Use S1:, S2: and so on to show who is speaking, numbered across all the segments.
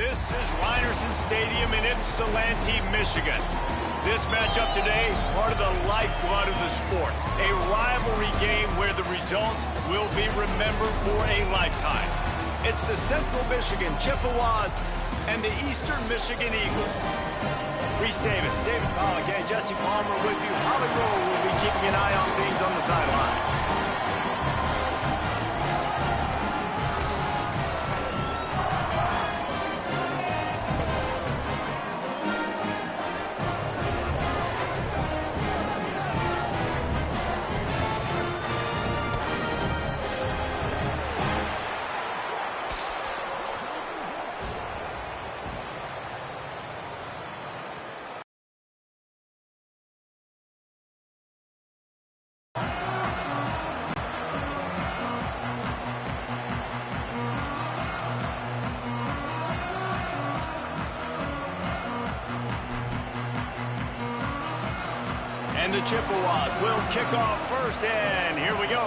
S1: This is Ryerson Stadium in Ypsilanti, Michigan. This matchup today, part of the lifeblood of the sport. A rivalry game where the results will be remembered for a lifetime. It's the Central Michigan Chippewas and the Eastern Michigan Eagles. Reese Davis, David Pollack, and Jesse Palmer with you. Holly Rowe will be keeping an eye on things on the sideline. And the Chippewas will kick off first, and here we go.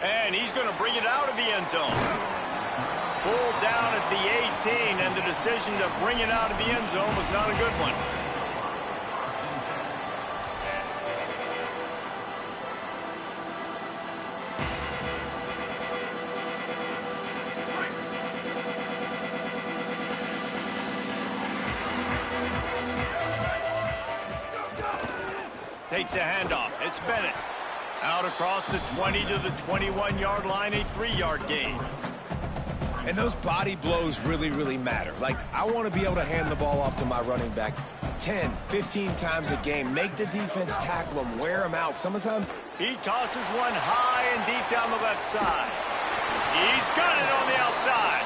S1: And he's going to bring it out of the end zone. Pulled down at the 18, and the decision to bring it out of the end zone was not a good one. Takes the handoff. It's Bennett. Out across the 20 to the 21-yard line, a 3-yard gain.
S2: And those body blows really, really matter. Like, I want to be able to hand the ball off to my running back 10, 15 times a game. Make the defense tackle him, wear him out. Sometimes
S1: he tosses one high and deep down the left side. He's got it on the outside.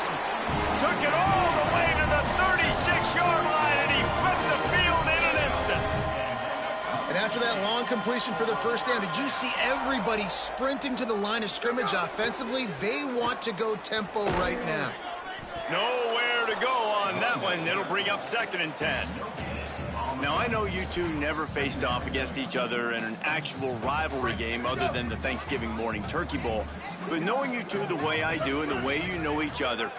S1: Took it all the way to the 36-yard line, and he flipped the field in an instant.
S3: And after that long completion for the first down, did you see everybody sprinting to the line of scrimmage offensively? They want to go tempo right now.
S1: Nowhere to go on that one. It'll bring up 2nd and 10. Now, I know you two never faced off against each other in an actual rivalry game other than the Thanksgiving morning Turkey Bowl. But knowing you two the way I do and the way you know each other,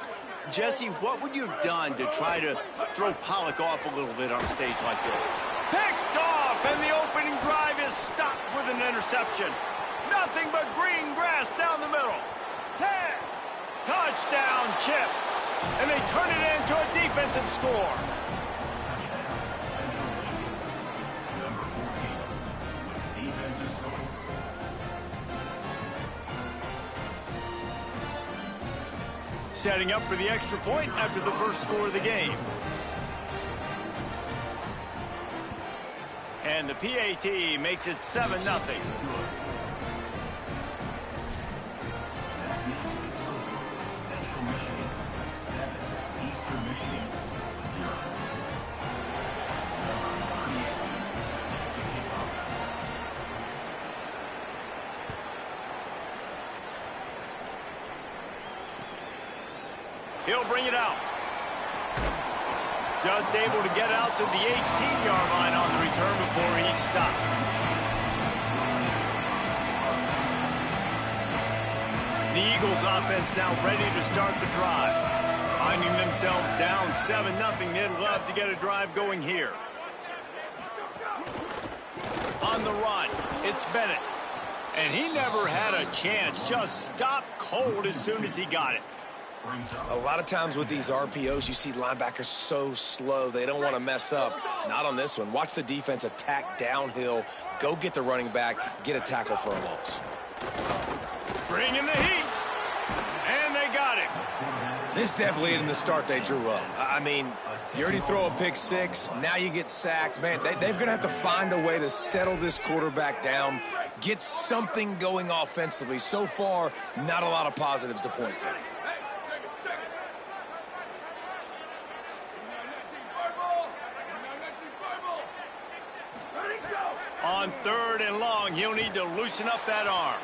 S1: Jesse, what would you have done to try to throw Pollack off a little bit on a stage like this? Picked off, and the opening drive is stopped with an interception. Nothing but green grass down the middle. 10. Touchdown Chips. And they turn it into a defensive score. Setting up for the extra point after the first score of the game. And the PAT makes it 7-0. He'll bring it out. Just able to get out to the 18-yard line on the return before he stopped. The Eagles offense now ready to start the drive. Finding themselves down 7-0, they'd love to get a drive going here. On the run, it's Bennett. And he never had a chance, just stopped cold as soon as he got it.
S2: A lot of times with these RPOs, you see linebackers so slow, they don't want to mess up. Not on this one. Watch the defense attack downhill, go get the running back, get a tackle for a loss.
S1: Bringing the heat, and they got him.
S2: This definitely isn't the start they drew up. I mean, you already throw a pick six, now you get sacked. Man, they're going to have to find a way to settle this quarterback down, get something going offensively. So far, not a lot of positives to point to.
S1: On 3rd and long, he'll need to loosen up that arm.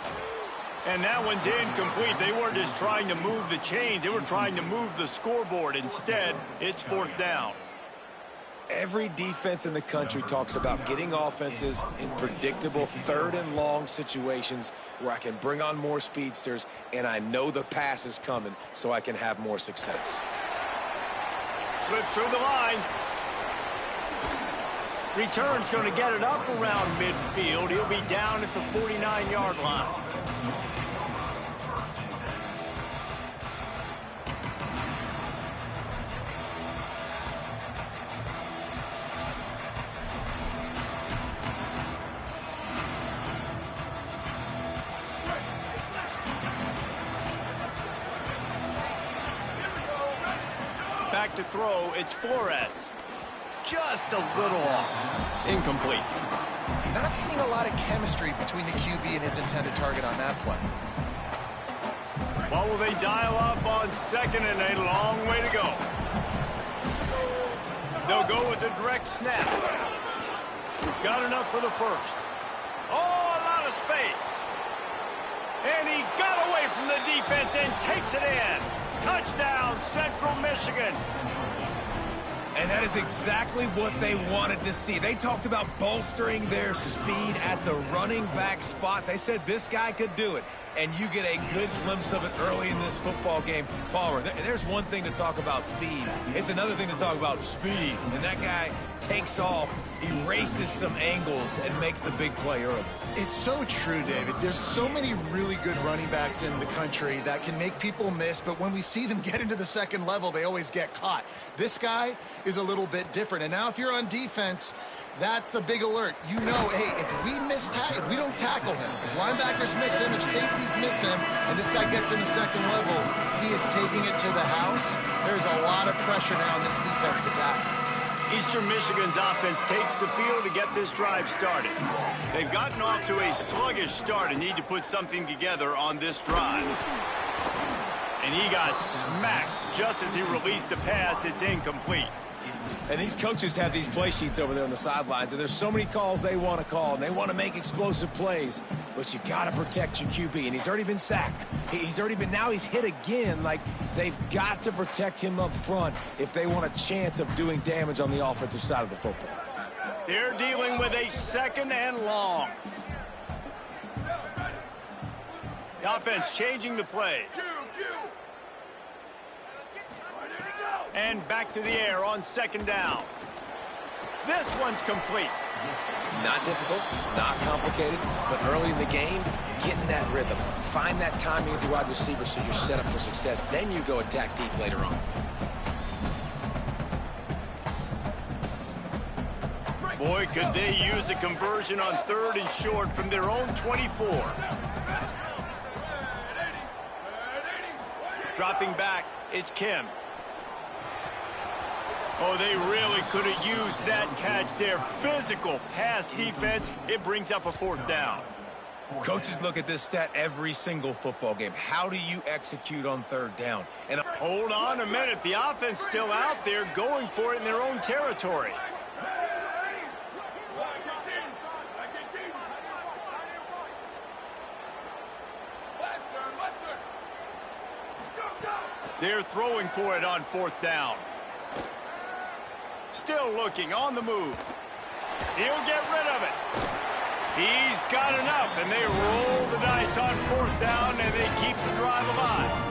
S1: And that one's incomplete. They weren't just trying to move the chains. They were trying to move the scoreboard. Instead, it's 4th down.
S2: Every defense in the country talks about getting offenses in predictable third and long situations where I can bring on more speedsters and I know the pass is coming so I can have more success.
S1: Slips through the line. Return's going to get it up around midfield. He'll be down at the 49-yard line. Back to throw, it's Flores. Just a little off. Incomplete.
S3: Not seeing a lot of chemistry between the QB and his intended target on that play.
S1: Well, will they dial up on second and a long way to go? They'll go with a direct snap. Got enough for the first. Oh, a lot of space. And he got away from the defense and takes it in. Touchdown, Central Michigan.
S2: And that is exactly what they wanted to see. They talked about bolstering their speed at the running back spot. They said this guy could do it. And you get a good glimpse of it early in this football game. Palmer, there's one thing to talk about speed. It's another thing to talk about speed. And that guy takes off, erases some angles, and makes the big play early.
S3: It's so true, David. There's so many really good running backs in the country that can make people miss, but when we see them get into the second level, they always get caught. This guy is a little bit different. And now if you're on defense, that's a big alert. You know, hey, if we don't tackle him, if linebackers miss him, if safeties miss him, and this guy gets in the second level, he is taking it to the house. There's a lot of pressure now on this defense to tackle.
S1: Eastern Michigan's offense takes the field to get this drive started. They've gotten off to a sluggish start and need to put something together on this drive. And he got smacked just as he released the pass. It's incomplete.
S2: And these coaches have these play sheets over there on the sidelines, and there's so many calls they want to call, and they want to make explosive plays. But you got to protect your QB, and he's already been sacked. Now he's hit again. Like, they've got to protect him up front if they want a chance of doing damage on the offensive side of the football.
S1: They're dealing with a second and long. The offense changing the play. And back to the air on second down. This one's complete.
S2: Not difficult, not complicated, but early in the game, getting that rhythm. Find that timing with your wide receiver so you're set up for success. Then you go attack deep later on.
S1: Boy, could they use a conversion on third and short from their own 24. Dropping back, it's Kim. Oh, they really could have used that catch there. Physical pass defense. It brings up a fourth down.
S2: Coaches look at this stat every single football game. How do you execute on third down? And
S1: hold on a minute. The offense still out there going for it in their own territory. They're throwing for it on fourth down. Still looking on the move. He'll get rid of it. He's got enough, and they roll the dice on fourth down, and they keep the drive alive.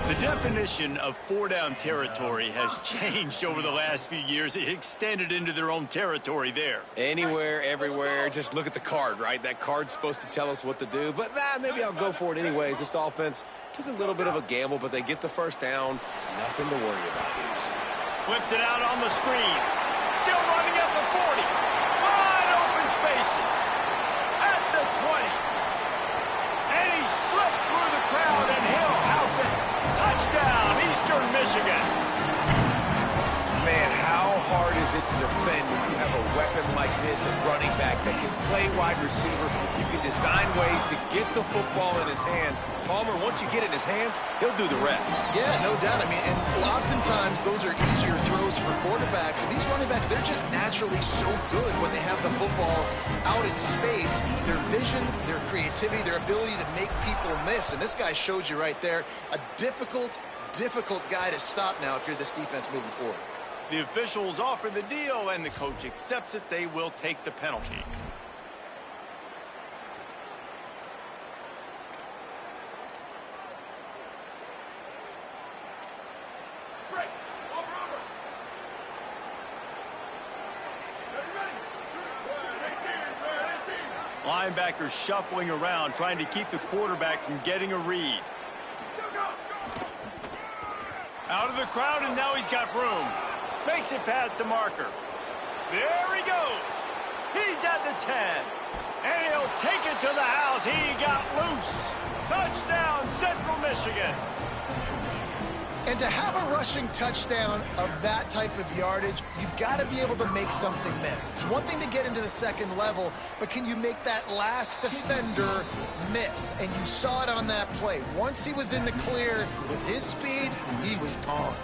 S1: The definition of four-down territory has changed over the last few years. It extended into their own territory there.
S2: Anywhere, everywhere, just look at the card, right? That card's supposed to tell us what to do, but maybe I'll go for it anyways. This offense took a little bit of a gamble, but they get the first down. Nothing to worry about, Reese.
S1: Flips it out on the screen. Still running at the 40. Wide open spaces. At the 20. And he slipped through the crowd, and he'll house it. Touchdown, Eastern Michigan.
S2: Man, how hard is it to defend when you have a weapon like this at running back that can play wide receiver? You can design ways to get the football in his hand. Palmer, once you get it in his hands, he'll do the rest.
S3: Yeah, no doubt. I mean, and oftentimes those are easier throws for quarterbacks. And these running backs, they're just naturally so good when they have the football out in space. Their vision, their creativity, their ability to make people miss. And this guy showed you right there, a difficult guy to stop now if you're this defense moving forward.
S1: The officials offer the deal, and the coach accepts it. They will take the penalty. Linebackers shuffling around, trying to keep the quarterback from getting a read. Out of the crowd, and now he's got room. Makes it past the marker. There he goes. He's at the 10. And he'll take it to the house. He got loose. Touchdown, Central Michigan.
S3: And to have a rushing touchdown of that type of yardage, you've got to be able to make something miss. It's one thing to get into the second level, but can you make that last defender miss? And you saw it on that play. Once he was in the clear with his speed, he was gone.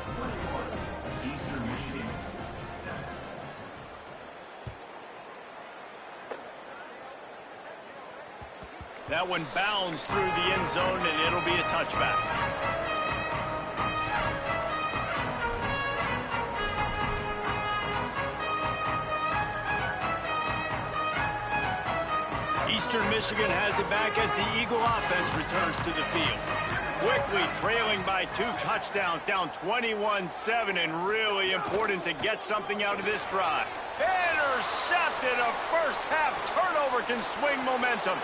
S1: That one bounds through the end zone, and it'll be a touchback. Eastern Michigan has it back as the Eagle offense returns to the field. Quickly trailing by 2 touchdowns, down 21-7, and really important to get something out of this drive. Intercepted. A first-half turnover can swing momentum.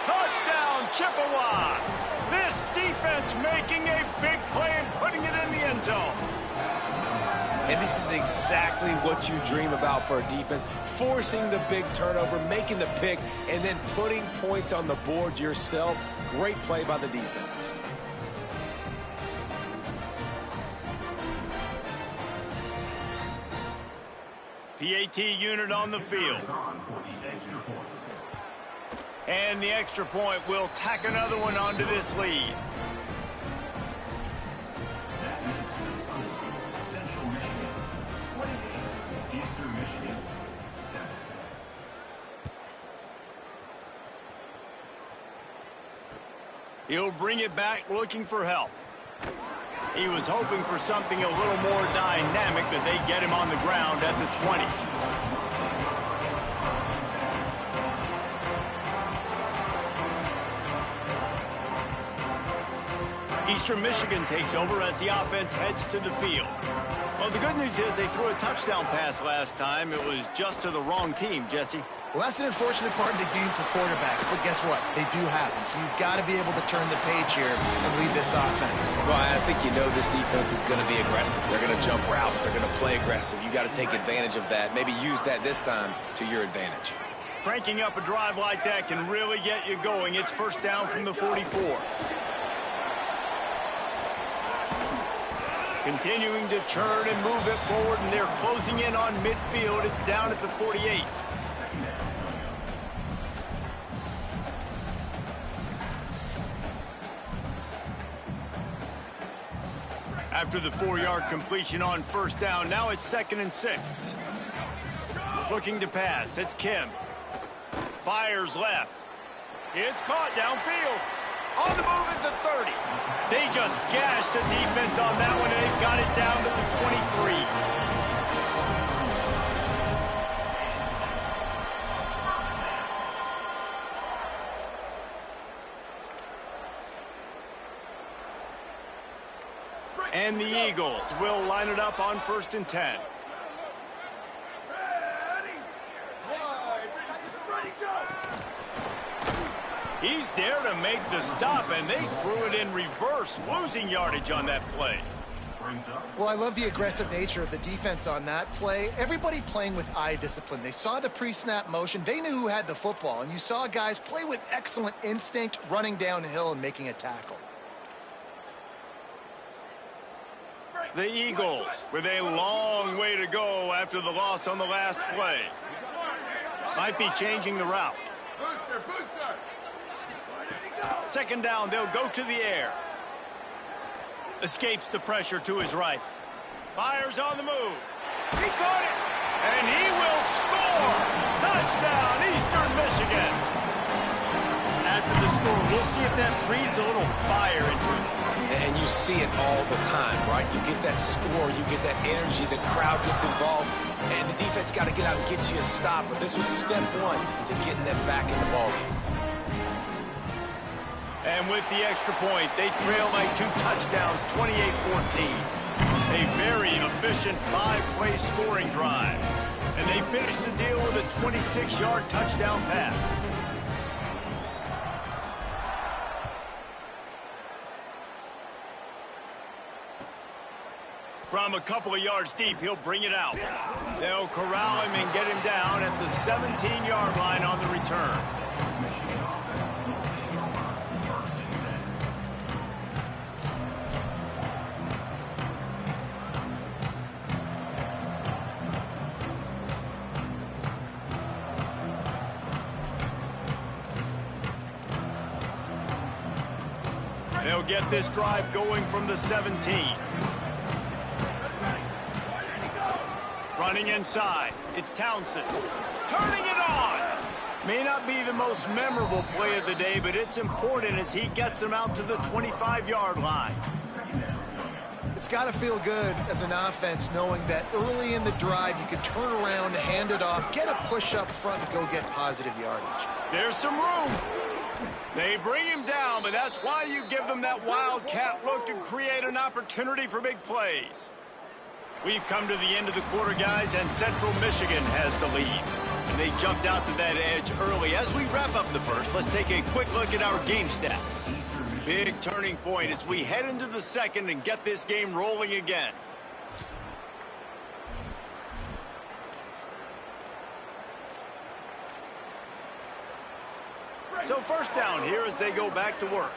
S1: Touchdown, Chippewas. This defense making a big play and putting it in the end zone.
S2: And this is exactly what you dream about for a defense. Forcing the big turnover, making the pick, and then putting points on the board yourself. Great play by the defense.
S1: PAT unit on the field. And the extra point will tack another one onto this lead. He'll bring it back looking for help. He was hoping for something a little more dynamic, but they get him on the ground at the 20. Eastern Michigan takes over as the offense heads to the field. Well, the good news is they threw a touchdown pass last time. It was just to the wrong team, Jesse.
S3: Well, that's an unfortunate part of the game for quarterbacks, but guess what? They do happen, so you've got to be able to turn the page here and lead this offense.
S2: Well, I think you know this defense is going to be aggressive. They're going to jump routes. They're going to play aggressive. You got to take advantage of that. Maybe use that this time to your advantage.
S1: Cranking up a drive like that can really get you going. It's first down from the 44. Continuing to churn and move it forward, and they're closing in on midfield. It's down at the 48. After the 4-yard completion on first down, now it's 2nd and 6. Looking to pass, it's Kim. Fires left. It's caught downfield. On the move at the 30. They just gashed the defense on that one, and they've got it down to the 23. And the Eagles will line it up on 1st and 10. He's there to make the stop, and they threw it in reverse, losing yardage on that play.
S3: Well, I love the aggressive nature of the defense on that play. Everybody playing with eye discipline. They saw the pre-snap motion. They knew who had the football, and you saw guys play with excellent instinct, running downhill and making a tackle.
S1: The Eagles with a long way to go after the loss on the last play. Might be changing the route. Booster. 2nd down, they'll go to the air. Escapes the pressure to his right. Fires on the move. He caught it, and he will score. Touchdown, Eastern Michigan. After the score. We'll see if that breathes a little fire into it.
S2: And you see it all the time, right? You get that score, you get that energy, the crowd gets involved, and the defense got to get out and get you a stop. But this was step one to getting them back in the ballgame.
S1: And with the extra point, they trail by 2 touchdowns, 28-14. A very efficient 5-play scoring drive. And they finish the deal with a 26-yard touchdown pass. From a couple of yards deep, he'll bring it out. They'll corral him and get him down at the 17-yard line on the return. They'll get this drive going from the 17. Running inside, it's Townsend. Turning it on! May not be the most memorable play of the day, but it's important as he gets them out to the 25-yard line.
S3: It's got to feel good as an offense knowing that early in the drive you can turn around, hand it off, get a push up front, and go get positive yardage.
S1: There's some room. They bring him down, but that's why you give them that wildcat look to create an opportunity for big plays. We've come to the end of the quarter, guys, and Central Michigan has the lead. And they jumped out to that edge early. As we wrap up the first, let's take a quick look at our game stats. Big turning point as we head into the second and get this game rolling again. So first down here as they go back to work.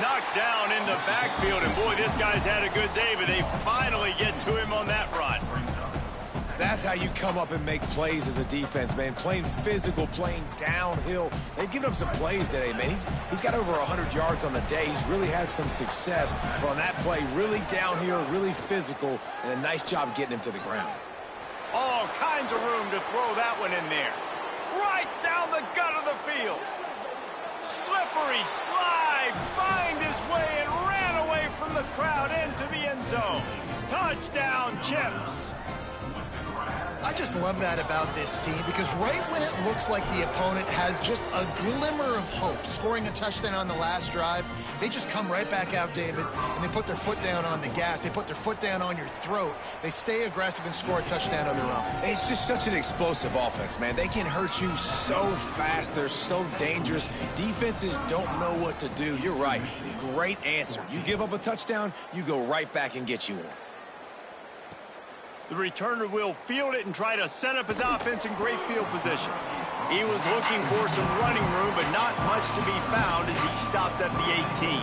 S1: Knocked down in the backfield, and boy, this guy's had a good day, but they finally get to him on that run.
S2: That's how you come up and make plays as a defense, man. Playing physical, playing downhill. They've given him some plays today, man. He's got over 100 yards on the day. He's really had some success. But on that play, really downhill, really physical, and a nice job getting him to the ground.
S1: All kinds of room to throw that one in there. Right down the gut of the field. Slippery slide, find his way and ran away from the crowd into the end zone. Touchdown, Chips.
S3: I just love that about this team because right when it looks like the opponent has just a glimmer of hope, scoring a touchdown on the last drive, they just come right back out, David, and they put their foot down on the gas. They put their foot down on your throat. They stay aggressive and score a touchdown of their own.
S2: It's just such an explosive offense, man. They can hurt you so fast. They're so dangerous. Defenses don't know what to do. You're right. Great answer. You give up a touchdown, you go right back and get you one.
S1: The returner will field it and try to set up his offense in great field position. He was looking for some running room, but not much to be found as he stopped at the 18.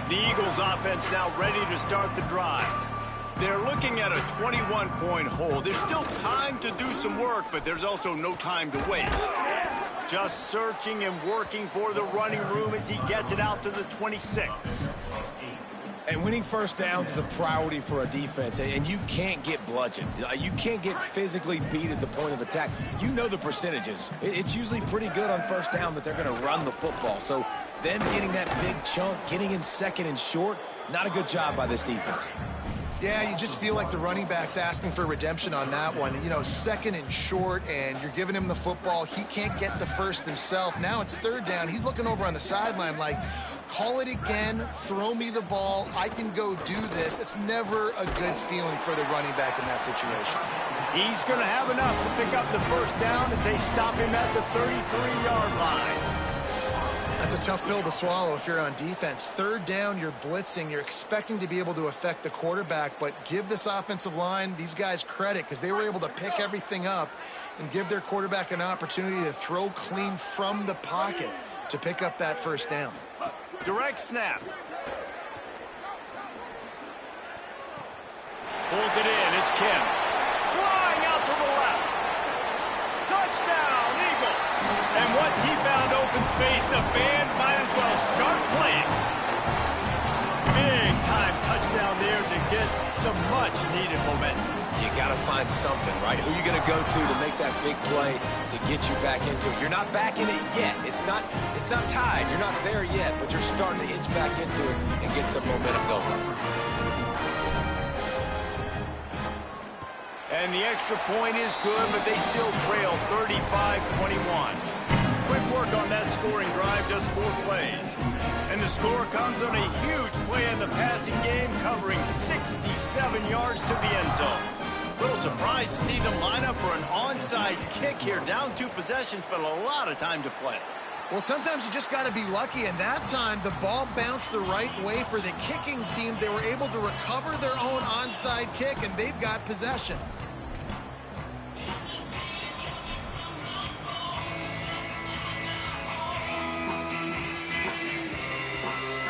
S1: The Eagles offense now ready to start the drive. They're looking at a 21-point hole. There's still time to do some work, but there's also no time to waste. Just searching and working for the running room as he gets it out to the 26.
S2: And winning first downs is a priority for a defense, and you can't get bludgeoned. You can't get physically beat at the point of attack. You know the percentages. It's usually pretty good on first down that they're going to run the football. So them getting that big chunk, getting in second and short, not a good job by this defense.
S3: Yeah, you just feel like the running back's asking for redemption on that one. You know, second and short, and you're giving him the football. He can't get the first himself. Now it's third down. He's looking over on the sideline like, call it again, throw me the ball, I can go do this. It's never a good feeling for the running back in that situation.
S1: He's going to have enough to pick up the first down as they stop him at the 33-yard line.
S3: That's a tough pill to swallow if you're on defense. Third down, you're blitzing. You're expecting to be able to affect the quarterback, but give this offensive line, these guys, credit because they were able to pick everything up and give their quarterback an opportunity to throw clean from the pocket to pick up that first down.
S1: Direct snap. Pulls it in. It's Kim. Flying out to the left. Touchdown, Eagles. And once he found open space, the band might as well start playing. Big time touchdown there to get some much-needed momentum.
S2: You got to find something, right? Who are you going to go to make that big play to get you back into it? You're not back in it yet. It's not tied. You're not there yet, but you're starting to inch back into it and get some momentum going.
S1: And the extra point is good, but they still trail 35-21. Quick work on that scoring drive, just 4 plays. And the score comes on a huge play in the passing game, covering 67 yards to the end zone. Little surprised to see them line up for an onside kick here, down 2 possessions, but a lot of time to play.
S3: Well, sometimes you just got to be lucky, and that time the ball bounced the right way for the kicking team. They were able to recover their own onside kick, and they've got possession.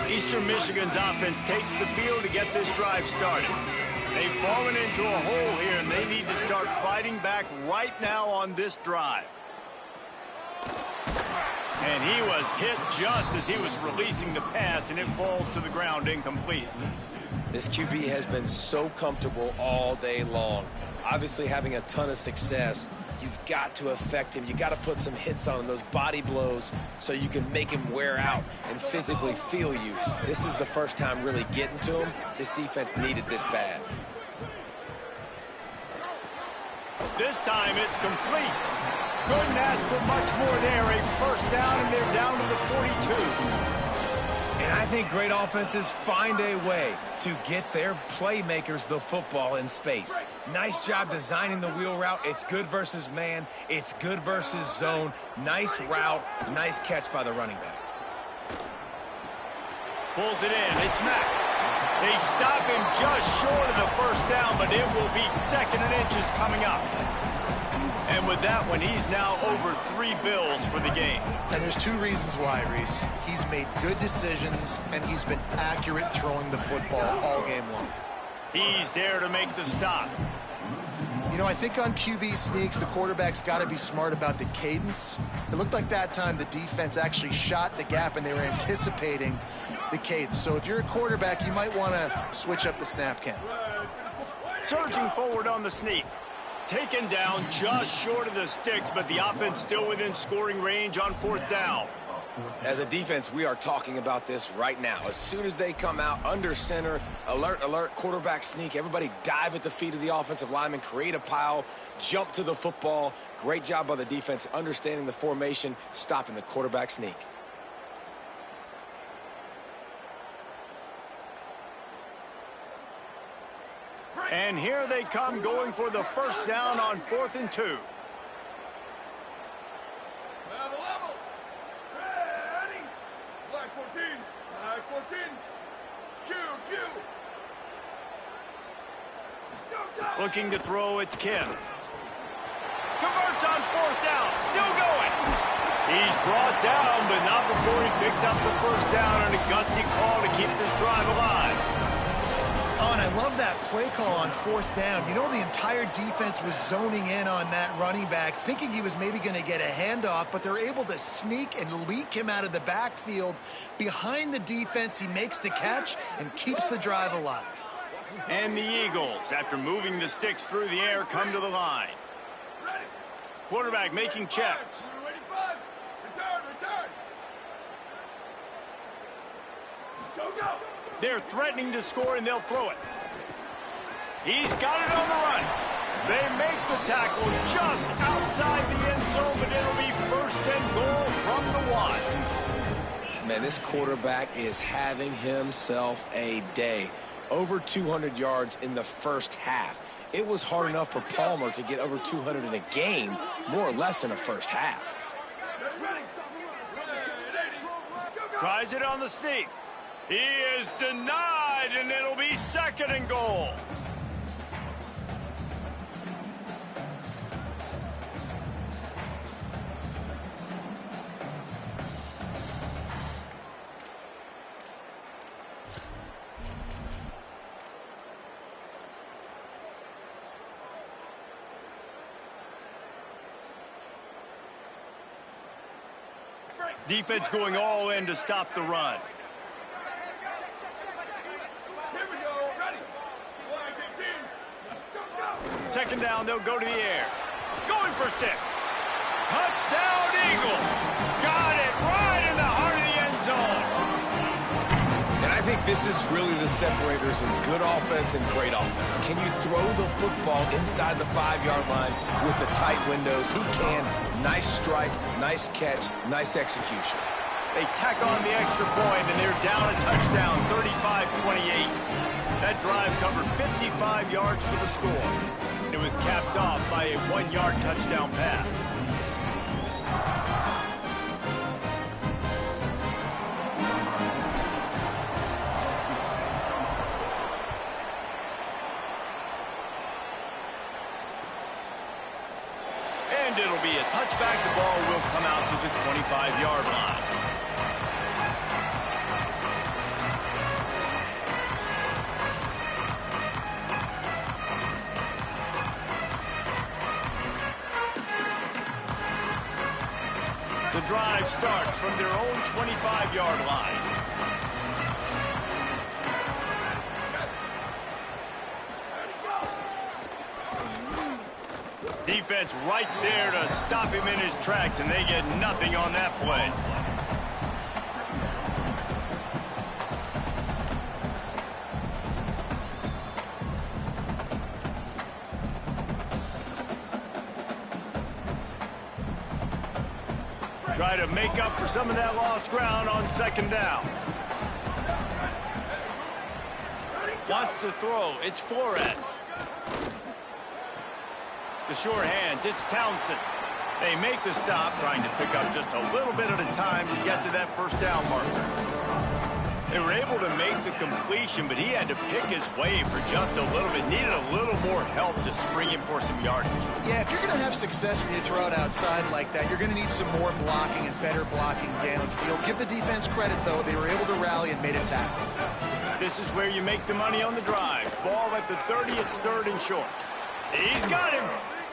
S1: Eastern Michigan's offense takes the field to get this drive started. They've fallen into a hole here, and they need to start fighting back right now on this drive. And he was hit just as he was releasing the pass, and it falls to the ground incomplete.
S2: This QB has been so comfortable all day long. Obviously having a ton of success. You've got to affect him. You got to put some hits on him, those body blows, so you can make him wear out and physically feel you. This is the first time really getting to him. This defense needed this bad.
S1: This time it's complete. Couldn't ask for much more there. A first down, and they're down to the 42.
S2: And I think great offenses find a way to get their playmakers the football in space. Nice job designing the wheel route. It's good versus man. It's good versus zone. Nice route. Nice catch by the running back.
S1: Pulls it in. It's Mack. They stop him just short of the first down, but it will be 2nd and inches coming up. And with that one, he's now over 3 bills for the game.
S3: And there's 2 reasons why, Reese. He's made good decisions, and he's been accurate throwing the football all game long.
S1: He's there to make the stop.
S3: You know, I think on QB sneaks, the quarterback's got to be smart about the cadence. It looked like that time the defense actually shot the gap, and they were anticipating the cadence. So if you're a quarterback, you might want to switch up the snap count.
S1: Surging forward on the sneak. Taken down just short of the sticks, but the offense still within scoring range on 4th down.
S2: As a defense, we are talking about this right now. As soon as they come out under center, alert, alert, quarterback sneak, everybody dive at the feet of the offensive lineman, create a pile, jump to the football. Great job by the defense understanding the formation, stopping the quarterback sneak.
S1: And here they come, going for the first down on 4th and 2.
S4: Level. Ready. Black 14. Black 14. Q.
S1: Looking to throw, it's Kim. Converts on 4th down. Still going. He's brought down, but not before he picks up the first down, and a gutsy call to keep this drive alive.
S3: Oh, and I love that play call on 4th down. You know, the entire defense was zoning in on that running back, thinking he was maybe going to get a handoff, but they're able to sneak and leak him out of the backfield. Behind the defense, he makes the catch and keeps the drive alive.
S1: And the Eagles, after moving the sticks through the air, come to the line. Quarterback making checks.
S4: Return. Go.
S1: They're threatening to score, and they'll throw it. He's got it on the run. They make the tackle just outside the end zone, but it'll be 1st and goal from the 1.
S2: Man, this quarterback is having himself a day. Over 200 yards in the first half. It was hard enough for Palmer to get over 200 in a game, more or less in a first half.
S1: Tries it on the sneak. He is denied, and it'll be 2nd and goal. Defense going all in to stop the run.
S4: Here we go. Ready. Black
S1: second down, they'll go to the air. Going for 6. Touchdown, Eagles. Got it right in the heart of the end zone.
S2: And I think this is really the separators in good offense and great offense. Can you throw the football inside the 5-yard line with the tight windows? He can. Nice strike, nice catch, nice execution.
S1: They tack on the extra point, and they're down a touchdown, 35-28. That drive covered 55 yards for the score. It was capped off by a 1-yard touchdown pass. And it'll be a touchback. The ball will come out to the 25-yard line. The drive starts from their own 25-yard line. Defense right there to stop him in his tracks, and they get nothing on that play. Try to make up for some of that lost ground on second down. Wants to throw. It's Flores. The short hands. It's Townsend. They make the stop, trying to pick up just a little bit at a time to get to that first down marker. They were able to make the completion, but he had to pick his way for just a little bit. Needed a little more help to spring him for some yardage.
S3: Yeah, if you're going to have success when you throw it outside like that, you're going to need some more blocking and better blocking downfield. Give the defense credit, though. They were able to rally and made a tackle.
S1: This is where you make the money on the drive. Ball at the 30, it's 3rd and short. He's got him.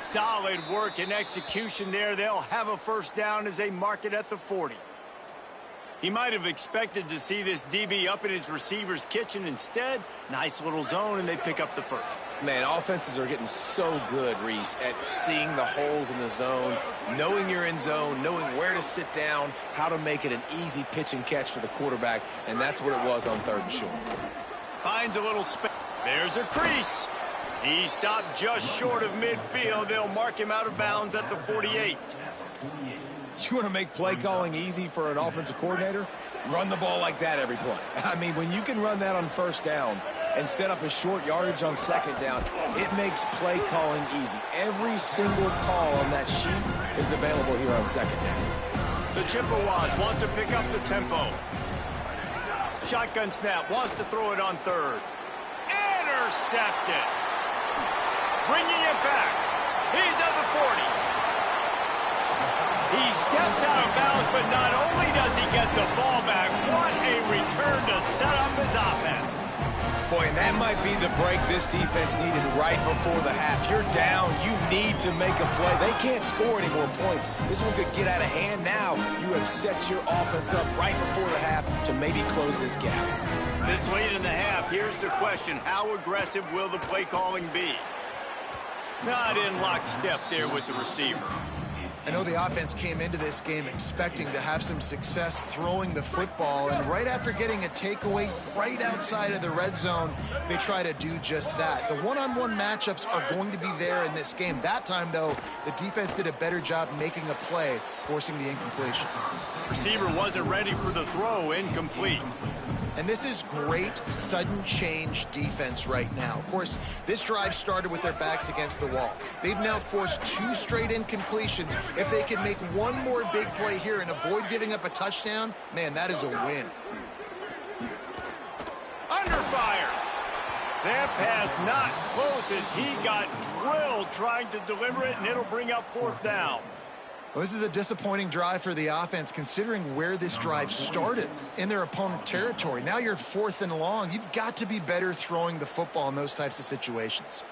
S1: Solid work and execution there. They'll have a first down as they mark it at the 40. He might have expected to see this DB up in his receiver's kitchen. Instead, nice little zone, and they pick up the first.
S2: Man, offenses are getting so good, Reese, at seeing the holes in the zone, knowing you're in zone, knowing where to sit down, how to make it an easy pitch and catch for the quarterback, and that's what it was on 3rd and short.
S1: Finds a little space. There's a crease. He stopped just short of midfield. They'll mark him out of bounds at the 48.
S2: You want to make play calling easy for an offensive coordinator? Run the ball like that every play. I mean, when you can run that on first down and set up a short yardage on second down, it makes play calling easy. Every single call on that sheet is available here on second down.
S1: The Chippewas want to pick up the tempo. Shotgun snap, wants to throw it on 3rd. Intercepted. Bringing it back. He's at the 40. He steps out of bounds, but not only does he get the ball back, what a return to set up his offense.
S2: Boy, and that might be the break this defense needed right before the half. You're down. You need to make a play. They can't score any more points. This one could get out of hand now. You have set your offense up right before the half to maybe close this gap.
S1: This late in the half, here's the question. How aggressive will the play calling be? Not in lockstep there with the receiver.
S3: I know the offense came into this game expecting to have some success throwing the football, and right after getting a takeaway right outside of the red zone, they try to do just that. The one-on-one matchups are going to be there in this game. That time, though, the defense did a better job making a play, forcing the incompletion.
S1: Receiver wasn't ready for the throw, incomplete.
S3: And this is great sudden change defense right now. Of course, this drive started with their backs against the wall. They've now forced 2 straight incompletions. If they can make one more big play here and avoid giving up a touchdown, man, that is a win.
S1: Under fire. That pass not close as he got drilled trying to deliver it, and it'll bring up 4th down.
S3: Well, this is a disappointing drive for the offense, considering where this drive started in their opponent territory. Now you're 4th and long. You've got to be better throwing the football in those types of situations.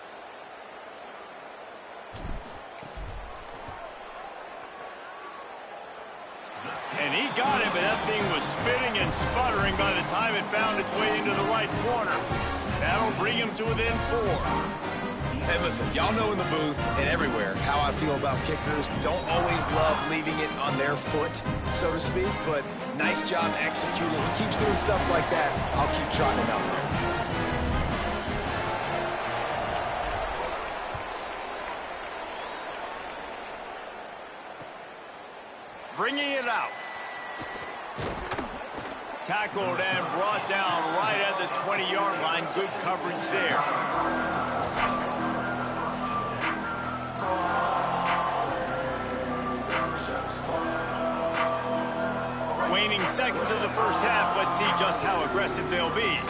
S1: And he got it, but that thing was spinning and sputtering by the time it found its way into the right corner. That'll bring him to within 4.
S2: Hey, listen, y'all know in the booth and everywhere how I feel about kickers. Don't always love leaving it on their foot, so to speak, but nice job executing. He keeps doing stuff like that. I'll keep trotting him out there.
S1: Bringing it out. Tackled and brought down right at the 20-yard line. Good coverage there. Waning seconds of the first half. Let's see just how aggressive they'll be.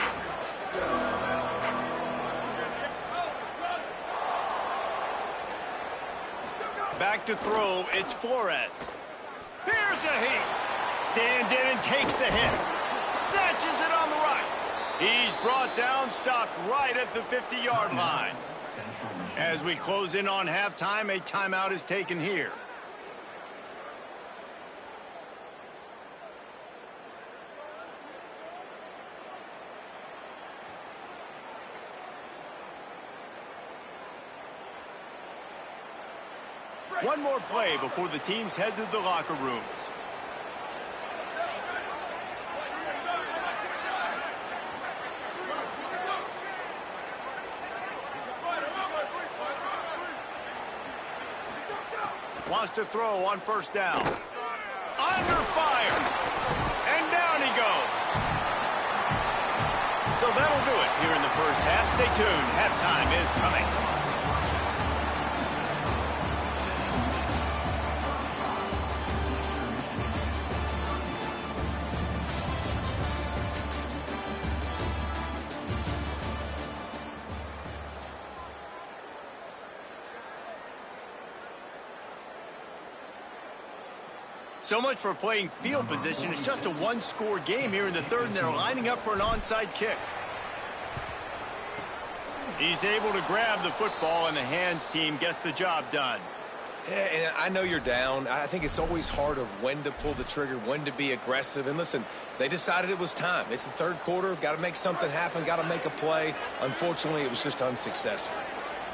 S1: Back to throw. It's Flores. Here's a heat. Stands in and takes the hit. Snatches it on the right. He's brought down, stopped right at the 50-yard line. As we close in on halftime, a timeout is taken here. One more play before the teams head to the locker rooms. Wants to throw on first down. Under fire. And down he goes. So that'll do it here in the first half. Stay tuned. Halftime is coming. So much for playing field position. It's just a one-score game here in the third, and they're lining up for an onside kick. He's able to grab the football, and the hands team gets the job done.
S2: Yeah, and I know you're down. I think it's always hard of when to pull the trigger, when to be aggressive. And listen, they decided it was time. It's the third quarter. Got to make something happen. Got to make a play. Unfortunately, it was just unsuccessful.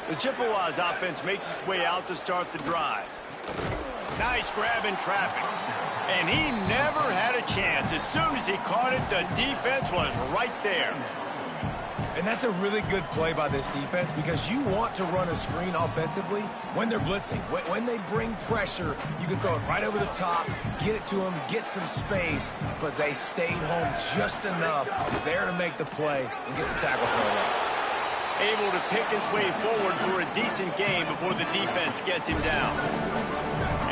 S1: The Chippewas offense makes its way out to start the drive. Nice grab in traffic. And he never had a chance. As soon as he caught it, the defense was right there.
S2: And that's a really good play by this defense because you want to run a screen offensively when they're blitzing. When they bring pressure, you can throw it right over the top, get it to them, get some space, but they stayed home just enough there to make the play and get the tackle for a loss.
S1: Able to pick his way forward for a decent game before the defense gets him down.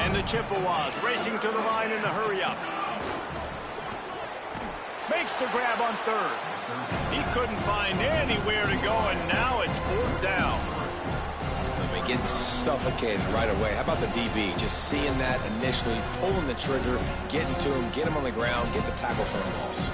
S1: And the Chippewas racing to the line in the hurry-up. Makes the grab on third. He couldn't find anywhere to go, and now it's fourth down.
S2: I mean, getting suffocated right away. How about the DB? Just seeing that initially, pulling the trigger, getting to him, get him on the ground, get the tackle for a loss.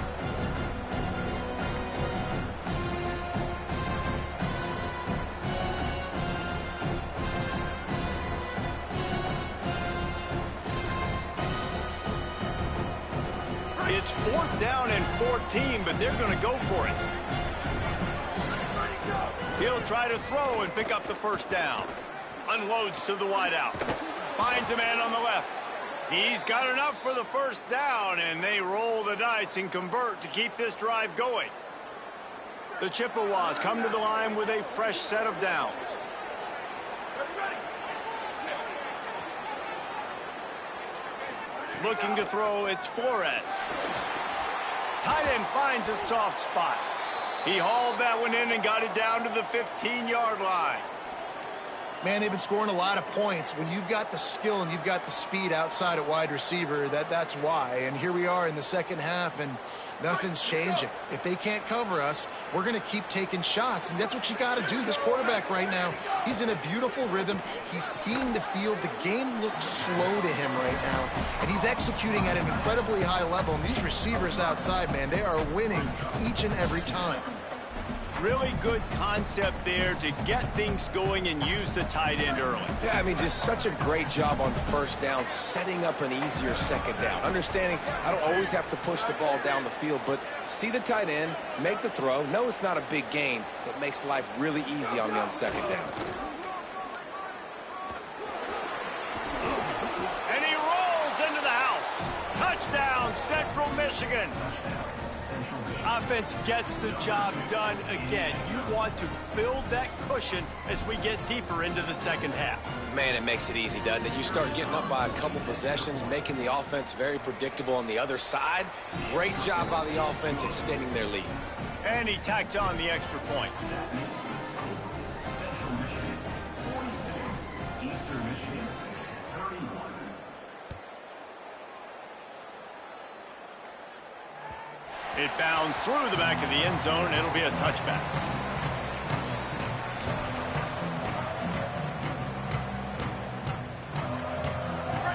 S1: It's fourth down and 14, but they're going to go for it. He'll try to throw and pick up the first down. Unloads to the wideout. Finds a man on the left. He's got enough for the first down, and they roll the dice and convert to keep this drive going. The Chippewas come to the line with a fresh set of downs. Looking to throw, it's Flores. Tight end finds a soft spot. He hauled that one in and got it down to the 15-yard line.
S3: Man, they've been scoring a lot of points. When you've got the skill and you've got the speed outside at wide receiver, that's why. And here we are in the second half, and nothing's changing. If they can't cover us, we're going to keep taking shots, and that's what you got to do. This quarterback right now, he's in a beautiful rhythm. He's seeing the field. The game looks slow to him right now, and he's executing at an incredibly high level. And these receivers outside, man, they are winning each and every time.
S1: Really good concept there to get things going and use the tight end early.
S2: Yeah, I mean, just such a great job on first down, setting up an easier second down. Understanding I don't always have to push the ball down the field, but see the tight end, make the throw. No, it's not a big gain, but makes life really easy on me on second down.
S1: And he rolls into the house. Touchdown, Central Michigan. Offense gets the job done again. You want to build that cushion as we get deeper into the second half.
S2: Man, it makes it easy, doesn't it? You start getting up by a couple possessions, making the offense very predictable on the other side. Great job by the offense extending their lead.
S1: And he tacks on the extra point. It bounds through the back of the end zone. It'll be a touchback.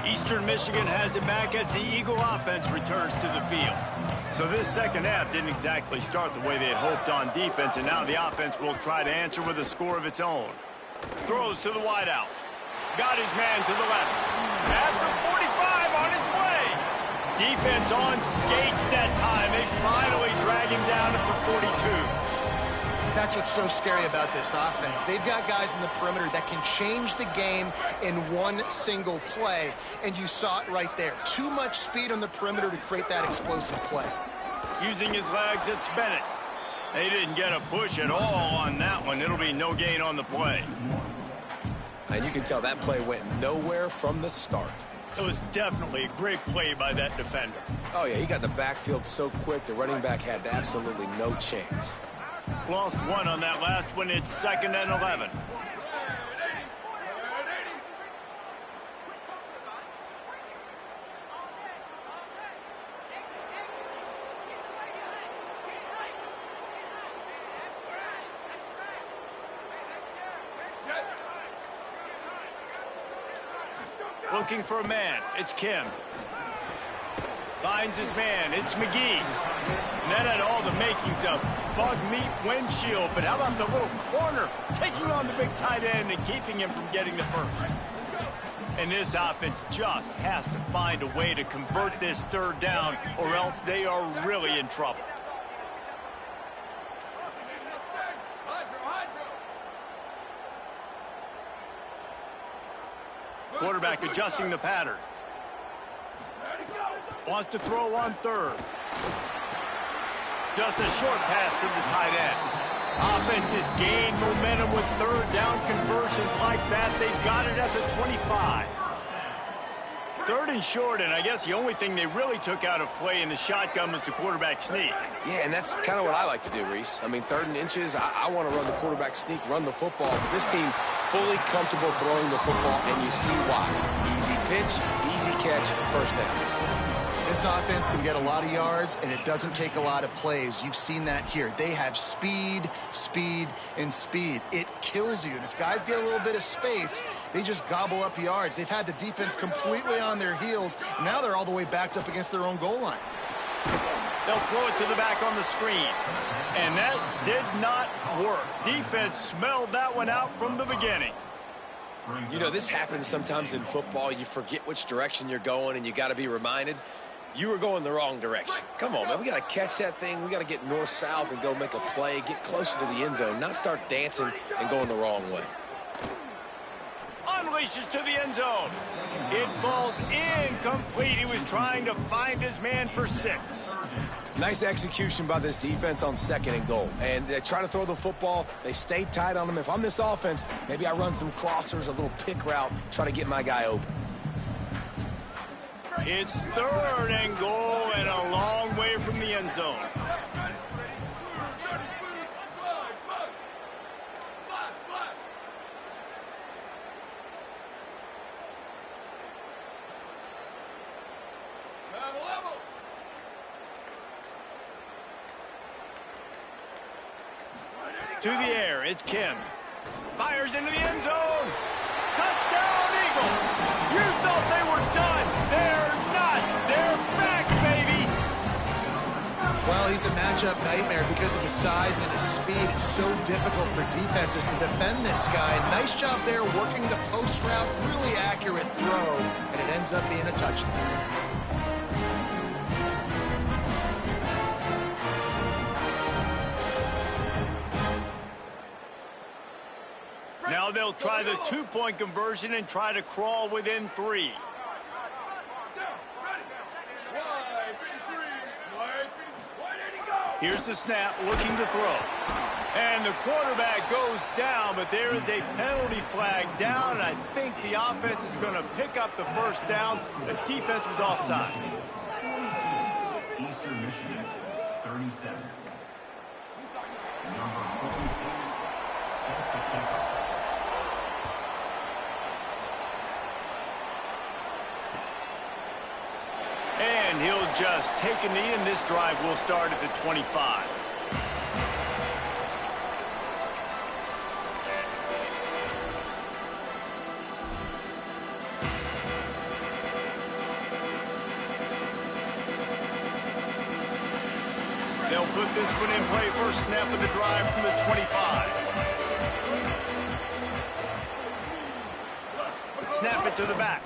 S1: Eastern Michigan has it back as the Eagle offense returns to the field. So this second half didn't exactly start the way they had hoped on defense, and now the offense will try to answer with a score of its own. Throws to the wideout. Got his man to the left. At the 45 on his way. Defense on skates that time. They finally drag him down at the 42.
S3: That's what's so scary about this offense. They've got guys in the perimeter that can change the game in one single play, and you saw it right there. Too much speed on the perimeter to create that explosive play.
S1: Using his legs, it's Bennett. They didn't get a push at all on that one. It'll be no gain on the play.
S2: And you can tell that play went nowhere from the start.
S1: It was definitely a great play by that defender.
S2: Oh, yeah, he got in the backfield so quick, the running back had absolutely no chance.
S1: Lost one on that last one. It's 2nd and 11. Looking for a man. It's Kim. Finds his man. It's McGee. And that had all the makings of bug meat windshield. But how about the little corner taking on the big tight end and keeping him from getting the first? And this offense just has to find a way to convert this third down, or else they are really in trouble. Quarterback adjusting the pattern. Wants to throw on third. Just a short pass to the tight end. Offense has gained momentum with third down conversions like that. They've got it at the 25. 3rd and short, and I guess the only thing they really took out of play in the shotgun was the quarterback sneak.
S2: Yeah, and that's kind of what I like to do, Reese. I mean, 3rd and inches, I want to run the quarterback sneak, run the football. But this team fully comfortable throwing the football, and you see why. Easy pitch, easy catch, first down.
S3: This offense can get a lot of yards, and it doesn't take a lot of plays. You've seen that here. They have speed, speed, and speed. It kills you. And if guys get a little bit of space, they just gobble up yards. They've had the defense completely on their heels. Now they're all the way backed up against their own goal line.
S1: They'll throw it to the back on the screen. And that did not work. Defense smelled that one out from the beginning.
S2: You know, this happens sometimes in football. You forget which direction you're going, and you got to be reminded. You were going the wrong direction. Come on, man. We got to catch that thing. We got to get north-south and go make a play, get closer to the end zone, not start dancing and going the wrong way.
S1: Unleashes to the end zone. It falls incomplete. He was trying to find his man for 6.
S2: Nice execution by this defense on 2nd and goal. And they try to throw the football. They stay tight on him. If I'm this offense, maybe I run some crossers, a little pick route, try to get my guy open.
S1: It's 3rd and goal and a long way from the end zone. To the air, it's Kim. Fires into the end zone. Touchdown, Eagles. You thought they were done. They're not. They're back, baby.
S3: Well, Well, he's a matchup nightmare because of his size and his speed. It's so difficult for defenses to defend this guy. Nice job there working the post route. Really accurate throw, and it ends up being a touchdown.
S1: Now they'll try the two-point conversion and try to crawl within 3. Here's the snap, looking to throw. And the quarterback goes down, but there is a penalty flag down, and I think the offense is going to pick up the first down. The defense was offside.
S5: Eastern Michigan, 37. Number 46, set to kick off.
S1: And he'll just take a knee, and this drive will start at the 25. They'll put this one in play. First snap of the drive from the 25. Snap it to the back.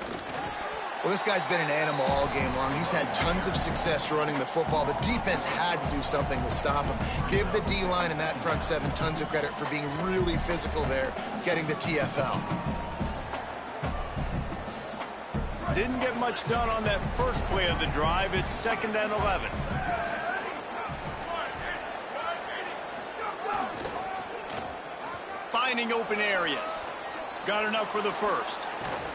S3: Well, this guy's been an animal all game long. He's had tons of success running the football. The defense had to do something to stop him. Give the D-line and that front seven tons of credit for being really physical there, getting the TFL.
S1: Didn't get much done on that first play of the drive. It's 2nd and 11. Finding open areas. Got enough for the first.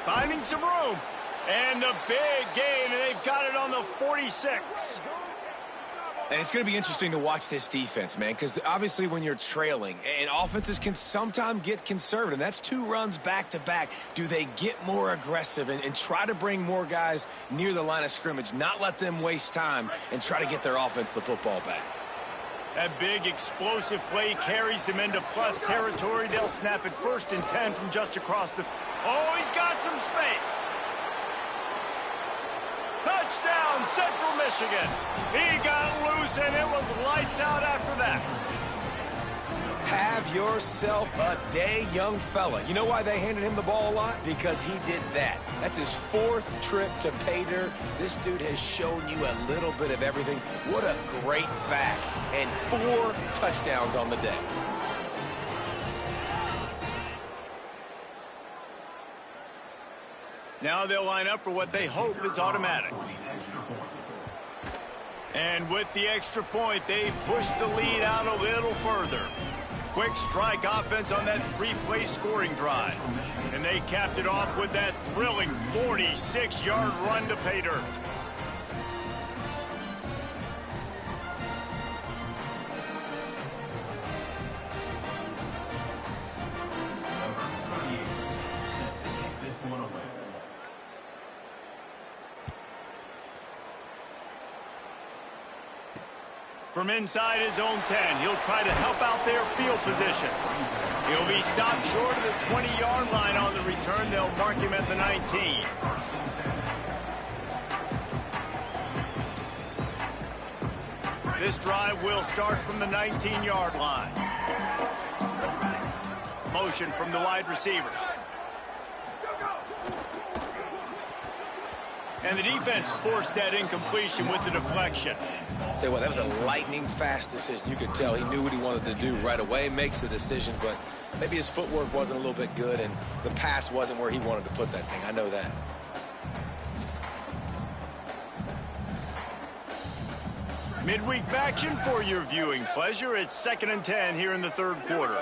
S1: Finding some room. And the big gain, and they've got it on the 46.
S2: And it's going to be interesting to watch this defense, man, because obviously when you're trailing, and offenses can sometimes get conservative, and that's 2 runs back-to-back. Do they get more aggressive and try to bring more guys near the line of scrimmage, not let them waste time, and try to get their offense the football back?
S1: That big explosive play carries them into plus territory. They'll snap it 1st and 10 from just across the... Oh, he's got some space. Touchdown, Central Michigan. He got loose, and it was lights out after that.
S2: Have yourself a day, young fella. You know why they handed him the ball a lot? Because he did that. That's his 4th trip to pay dirt. This dude has shown you a little bit of everything. What a great back. And 4 touchdowns on the day.
S1: Now they'll line up for what they hope is automatic. And with the extra point, they push the lead out a little further. Quick strike offense on that 3-play scoring drive. And they capped it off with that thrilling 46-yard run to pay dirt. From inside his own 10, he'll try to help out their field position. He'll be stopped short of the 20-yard line on the return. They'll mark him at the 19. This drive will start from the 19-yard line. Motion from the wide receiver. And the defense forced that incompletion with the deflection.
S2: Tell you what, that was a lightning-fast decision. You could tell he knew what he wanted to do right away, makes the decision, but maybe his footwork wasn't a little bit good, and the pass wasn't where he wanted to put that thing. I know that.
S1: Midweek action for your viewing pleasure. It's 2nd and 10 here in the 3rd quarter.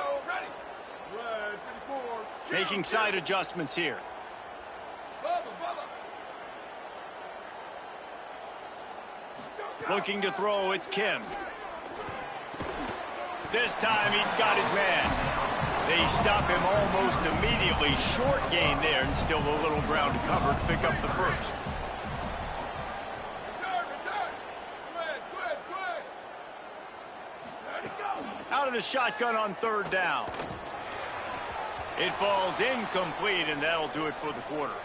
S1: Making side adjustments here. Looking to throw, it's Kim. This time he's got his man. They stop him almost immediately. Short gain there, and still a little ground to cover to pick up the first. Out of the shotgun on 3rd down. It falls incomplete, and that'll do it for the quarter.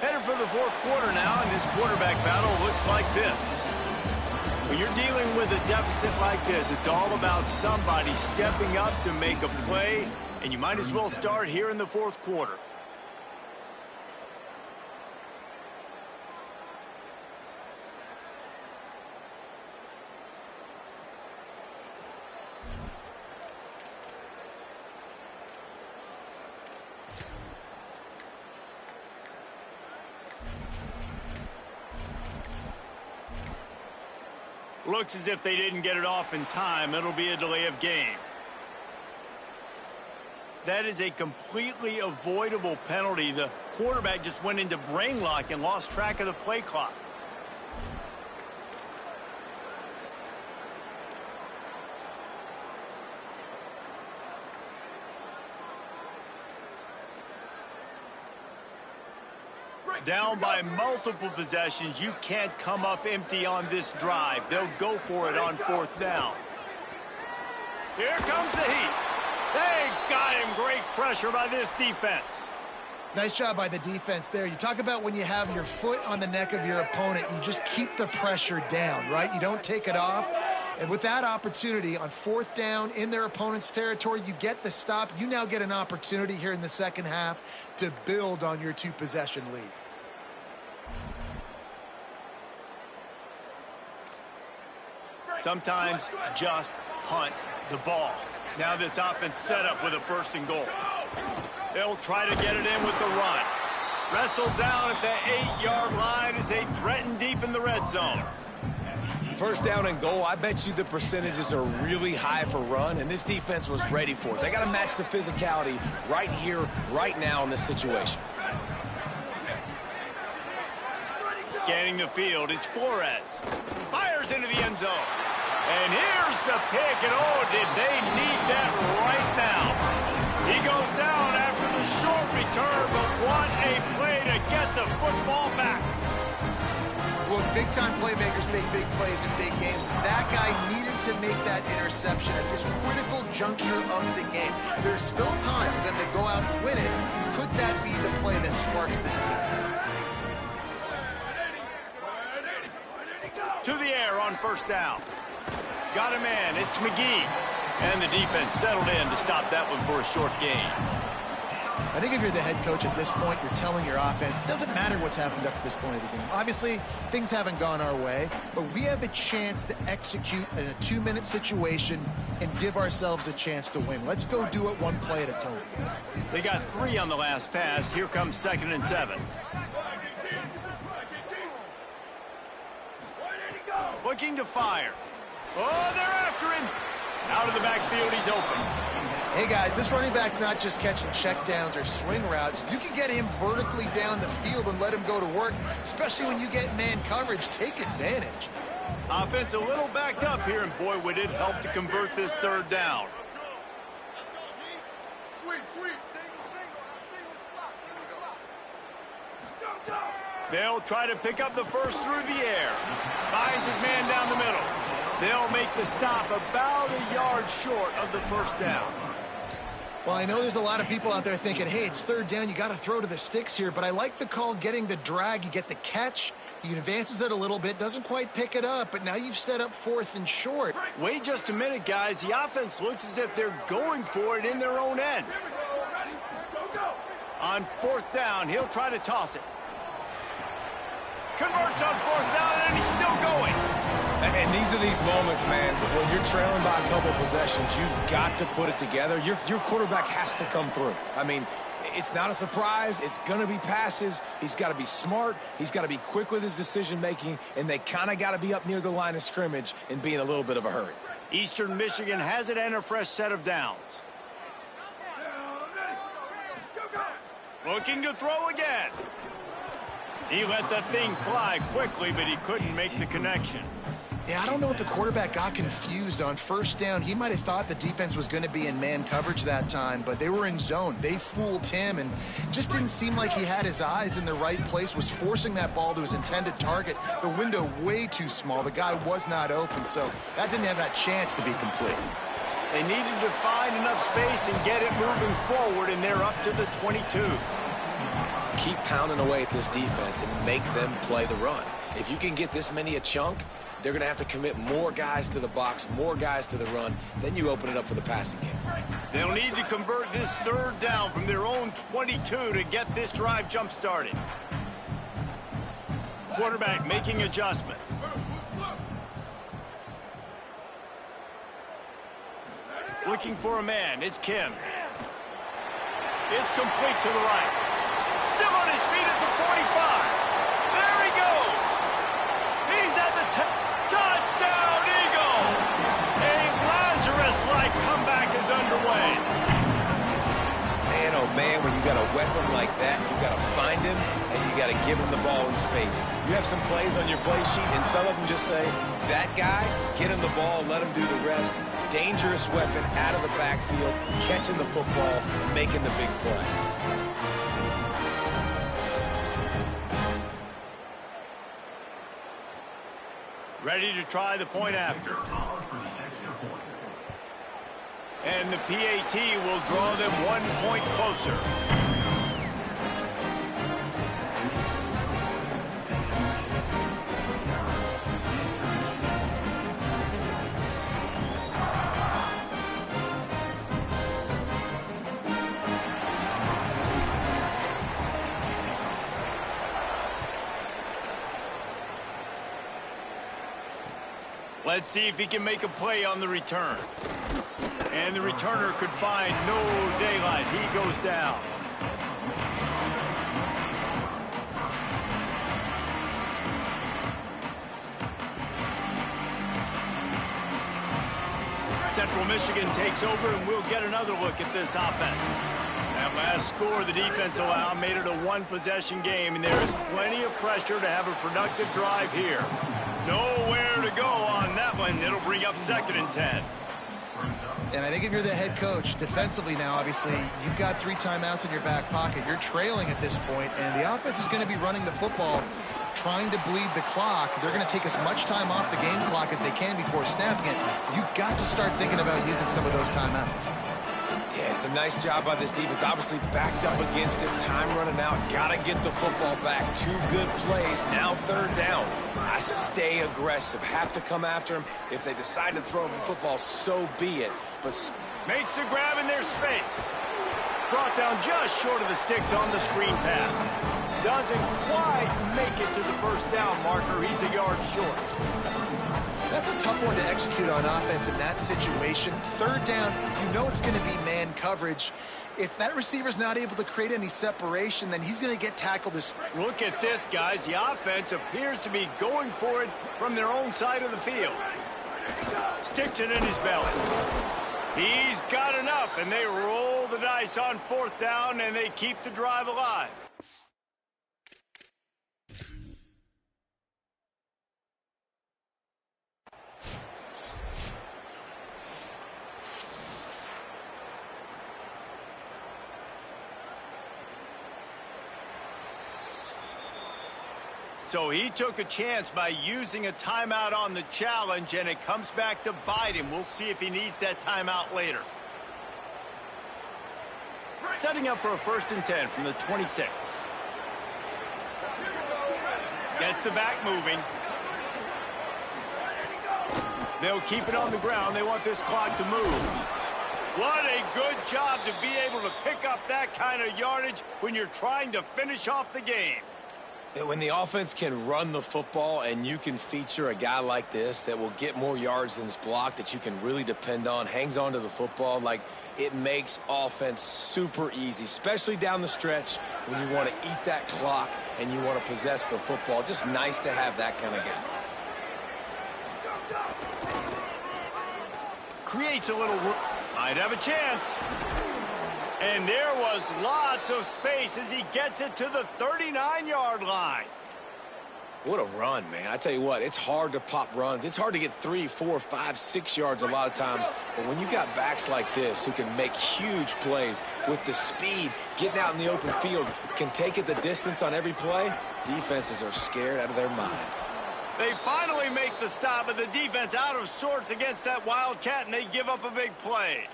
S1: Headed for the 4th quarter now, and this quarterback battle looks like this. When you're dealing with a deficit like this, it's all about somebody stepping up to make a play, and you might as well start here in the fourth quarter. Looks as if they didn't get it off in time. It'll be a delay of game. That is a completely avoidable penalty. The quarterback just went into brain lock and lost track of the play clock. Down by multiple possessions, you can't come up empty on this drive. They'll go for it on fourth down. Here comes the heat. They got him. Great pressure by this defense.
S3: Nice job by the defense there. You talk about when you have your foot on the neck of your opponent, you just keep the pressure down, right? You don't take it off. And with that opportunity on fourth down in their opponent's territory, you get the stop. You now get an opportunity here in the second half to build on your two-possession lead.
S1: Sometimes just punt the ball. Now this offense set up with a 1st and goal. They'll try to get it in with the run. Wrestled down at the 8-yard line as they threaten deep in the red zone.
S2: 1st down and goal, I bet you the percentages are really high for run, and this defense was ready for it. They got to match the physicality right here, right now in this situation.
S1: Scanning the field, it's Flores. Fires into the end zone. And here's the pick, and oh, did they need that right now. He goes down after the short return, but what a play to get the football back.
S3: Look, big-time playmakers make big plays in big games. That guy needed to make that interception at this critical juncture of the game. There's still time for them to go out and win it. Could that be the play that sparks this team?
S1: To the air on 1st down. Got a man, it's McGee. And the defense settled in to stop that one for a short gain.
S3: I think if you're the head coach at this point, you're telling your offense, it doesn't matter what's happened up to this point of the game. Obviously, things haven't gone our way, but we have a chance to execute in a 2-minute situation and give ourselves a chance to win. Let's go do it one play at a time.
S1: They got 3 on the last pass. Here comes 2nd and 7. Looking to fire. Oh, they're after him. Out of the backfield, he's open.
S3: Hey, guys, this running back's not just catching checkdowns or swing routes. You can get him vertically down the field and let him go to work, especially when you get man coverage. Take advantage.
S1: Offense a little backed up here, and boy, would it help to convert this 3rd down. They'll try to pick up the first through the air. Finds his man down the middle. They'll make the stop about a yard short of the 1st down.
S3: Well, I know there's a lot of people out there thinking, hey, it's 3rd down, you got to throw to the sticks here, but I like the call getting the drag. You get the catch, he advances it a little bit, doesn't quite pick it up, but now you've set up 4th and short.
S1: Wait just a minute, guys. The offense looks as if they're going for it in their own end. On 4th down, he'll try to toss it. Converts on 4th down, and he's still going.
S2: And these are these moments, man, when you're trailing by a couple possessions, you've got to put it together. Your quarterback has to come through. I mean, it's not a surprise. It's going to be passes. He's got to be smart. He's got to be quick with his decision-making, and they kind of got to be up near the line of scrimmage and be in a little bit of a hurry.
S1: Eastern Michigan has it and a fresh set of downs. Looking to throw again. He let that thing fly quickly, but he couldn't make the connection.
S3: Yeah, I don't know if the quarterback got confused on 1st down. He might have thought the defense was going to be in man coverage that time, but they were in zone. They fooled him, and just didn't seem like he had his eyes in the right place, was forcing that ball to his intended target. The window way too small. The guy was not open, so that didn't have that chance to be complete.
S1: They needed to find enough space and get it moving forward, and they're up to the 22.
S2: Keep pounding away at this defense and make them play the run. If you can get this many a chunk, they're going to have to commit more guys to the box, more guys to the run. Then you open it up for the passing game.
S1: They'll need to convert this third down from their own 22 to get this drive jump-started. Quarterback making adjustments. Looking for a man. It's Kim. It's complete to the right. Still on his feet at the 45. There he goes. He's at the touchdown, Eagles. A Lazarus-like comeback is underway.
S2: Man, oh man, when you got a weapon like that, you got to find him and you got to give him the ball in space. You have some plays on your play sheet, and some of them just say, that guy, get him the ball, let him do the rest. Dangerous weapon out of the backfield, catching the football, making the big play.
S1: Ready to try the point after. And the PAT will draw them 1 point closer. Let's see if he can make a play on the return. And the returner could find no daylight. He goes down. Central Michigan takes over, and we'll get another look at this offense. That last score the defense allowed made it a one-possession game, and there is plenty of pressure to have a productive drive here. Nowhere to go on that one. It'll bring up 2nd and 10.
S3: And I think if you're the head coach, defensively now, obviously, you've got 3 timeouts in your back pocket. You're trailing at this point, and the offense is going to be running the football, trying to bleed the clock. They're going to take as much time off the game clock as they can before snapping it. You've got to start thinking about using some of those timeouts.
S2: Yeah, it's a nice job by this defense. Obviously backed up against it. Time running out. Got to get the football back. 2 good plays. Now 3rd down. I stay aggressive. Have to come after him. If they decide to throw the football, so be it. But
S1: makes the grab in their space. Brought down just short of the sticks on the screen pass. Doesn't quite make it to the 1st down marker. He's a yard short.
S3: That's a tough one to execute on offense in that situation. 3rd down, you know it's going to be man coverage. If that receiver's not able to create any separation, then he's going to get tackled.
S1: Look at this, guys. The offense appears to be going for it from their own side of the field. Sticks it in his belly. He's got enough, and they roll the dice on 4th down, and they keep the drive alive. So he took a chance by using a timeout on the challenge, and it comes back to bite him. We'll see if he needs that timeout later. Setting up for a 1st and 10 from the 26. Gets the back moving. They'll keep it on the ground. They want this clock to move. What a good job to be able to pick up that kind of yardage when you're trying to finish off the game.
S2: When the offense can run the football and you can feature a guy like this that will get more yards than is blocked, that you can really depend on, hangs on to the football, like, it makes offense super easy, especially down the stretch when you want to eat that clock and you want to possess the football. Just nice to have that kind of guy.
S1: Creates a little room. Might have a chance. And there was lots of space as he gets it to the 39-yard line.
S2: What a run, man. I tell you what, it's hard to pop runs. It's hard to get 3, 4, 5, 6 yards a lot of times. But when you got backs like this who can make huge plays with the speed, getting out in the open field, can take it the distance on every play, defenses are scared out of their mind.
S1: They finally make the stop, but the defense out of sorts against that Wildcat, and they give up a big play.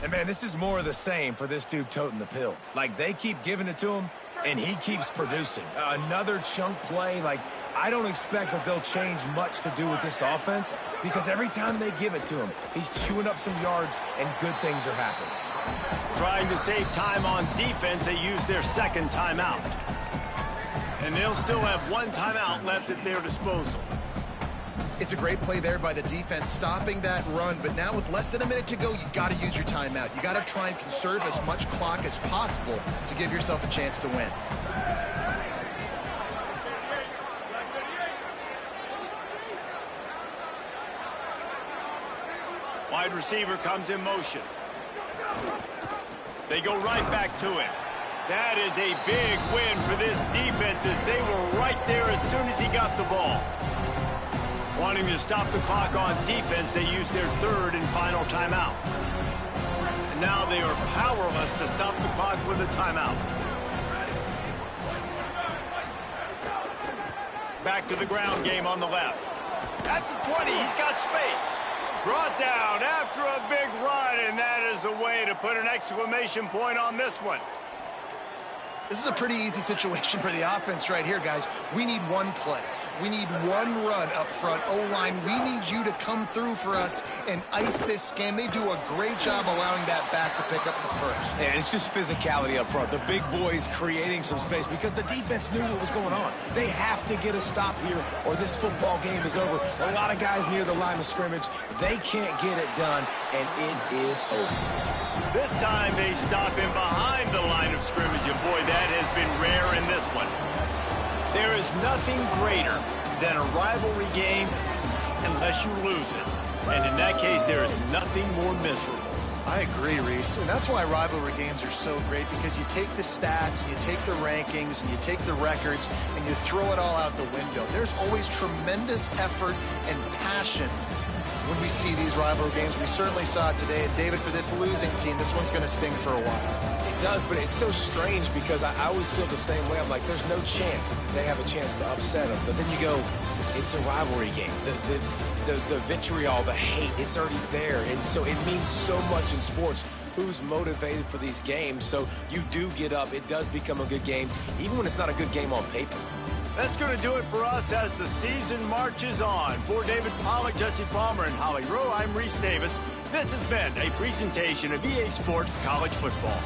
S2: And, man, this is more of the same for this dude toting the pill. Like, they keep giving it to him, and he keeps producing. Another chunk play. Like, I don't expect that they'll change much to do with this offense because every time they give it to him, he's chewing up some yards and good things are happening.
S1: Trying to save time on defense, they use their second timeout. And they'll still have one timeout left at their disposal.
S3: It's a great play there by the defense, stopping that run. But now with less than a minute to go, you got to use your timeout. You got to try and conserve as much clock as possible to give yourself a chance to win.
S1: Wide receiver comes in motion. They go right back to him. That is a big win for this defense as they were right there as soon as he got the ball. Wanting to stop the clock on defense, they use their third and final timeout. And now they are powerless to stop the clock with a timeout. Back to the ground game on the left. That's the 20. He's got space. Brought down after a big run, and that is a way to put an exclamation point on this one.
S3: This is a pretty easy situation for the offense right here, guys. We need one play. We need one run up front. O-line, we need you to come through for us and ice this game. They do a great job allowing that back to pick up the first.
S2: And it's just physicality up front. The big boys creating some space because the defense knew what was going on. They have to get a stop here or this football game is over. A lot of guys near the line of scrimmage, they can't get it done, and it is over.
S1: This time they stop him behind the line of scrimmage, and boy, that has been rare in this one. There is nothing greater than a rivalry game unless you lose it. And in that case, there is nothing more miserable.
S3: I agree, Reese. And that's why rivalry games are so great, because you take the stats, and you take the rankings, and you take the records, and you throw it all out the window. There's always tremendous effort and passion when we see these rivalry games. We certainly saw it today. And David, for this losing team, this one's going to sting for a while.
S2: It does, but it's so strange because I always feel the same way. I'm like, there's no chance they have a chance to upset them. But then you go, it's a rivalry game. The vitriol, the hate, it's already there. And so it means so much in sports. Who's motivated for these games? So you do get up. It does become a good game, even when it's not a good game on paper.
S1: That's going to do it for us as the season marches on. For David Pollack, Jesse Palmer, and Holly Rowe, I'm Reese Davis. This has been a presentation of EA Sports College Football.